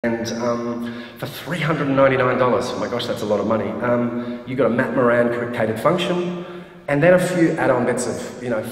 And for $399, oh my gosh, that's a lot of money, you got a Matt Moran catered function, and then a few add-on bits of,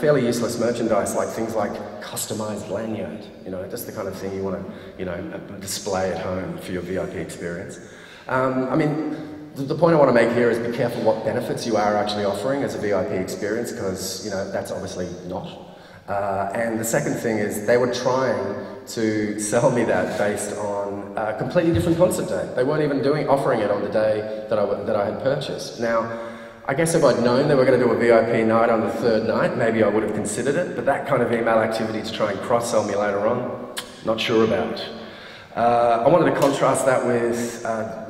fairly useless merchandise, like things like customized lanyard, just the kind of thing you want to, display at home for your VIP experience. The point I want to make here is be careful what benefits you are actually offering as a VIP experience, because, that's obviously not. And the second thing is they were trying to sell me that based on a completely different concert day. They weren't even offering it on the day that I had purchased. Now, I guess if I'd known they were going to do a VIP night on the third night, maybe I would have considered it, but that kind of email activity to try and cross-sell me later on, not sure about. I wanted to contrast that with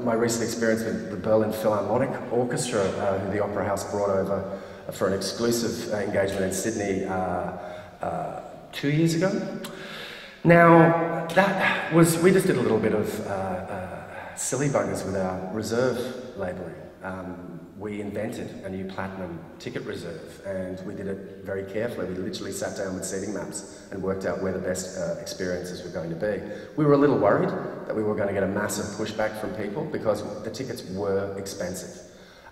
my recent experience with the Berlin Philharmonic Orchestra, who the Opera House brought over for an exclusive engagement in Sydney 2 years ago. Now, we just did a little bit of silly buggers with our reserve labelling. We invented a new platinum ticket reserve, and we did it very carefully. We literally sat down with seating maps and worked out where the best experiences were going to be. We were a little worried that we were going to get a massive pushback from people because the tickets were expensive.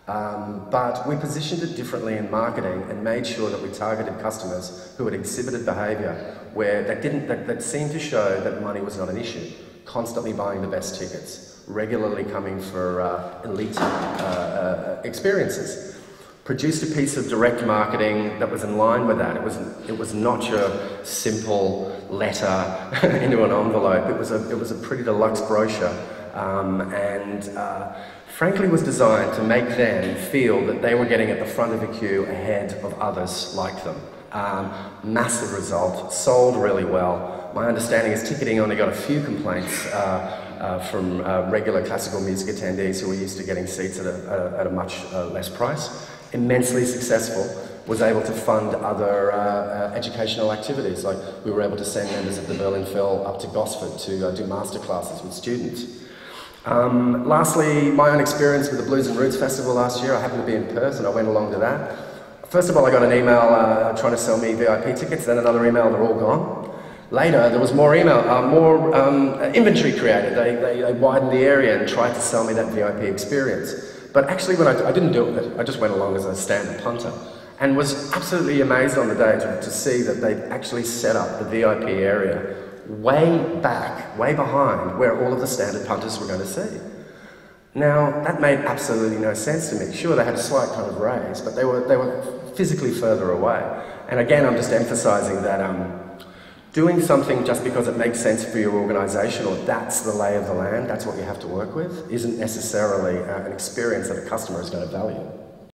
But we positioned it differently in marketing and made sure that we targeted customers who had exhibited behaviour where that seemed to show that money was not an issue, constantly buying the best tickets, regularly coming for elite experiences. Produced a piece of direct marketing that was in line with that. It was not your simple letter into an envelope. It was a pretty deluxe brochure, and frankly was designed to make them feel that they were getting at the front of the queue ahead of others like them. Massive result, sold really well. My understanding is ticketing only got a few complaints from regular classical music attendees who were used to getting seats at a much less price. Immensely successful, was able to fund other educational activities, like we were able to send members of the Berlin Phil up to Gosford to do masterclasses with students. Lastly, my own experience with the Blues and Roots Festival last year. I happened to be in Perth and I went along to that. First of all, I got an email trying to sell me VIP tickets, then another email, they're all gone. Later, there was more inventory created. They widened the area and tried to sell me that VIP experience. But actually, when I didn't do it, I just went along as a standard punter and was absolutely amazed on the day to see that they'd actually set up the VIP area way back, way behind where all of the standard punters were going to see. Now, that made absolutely no sense to me. Sure, they had a slight kind of raise, but they were physically further away. And again, I'm just emphasising that doing something just because it makes sense for your organisation, or that's the lay of the land, that's what you have to work with, isn't necessarily an experience that a customer is going to value.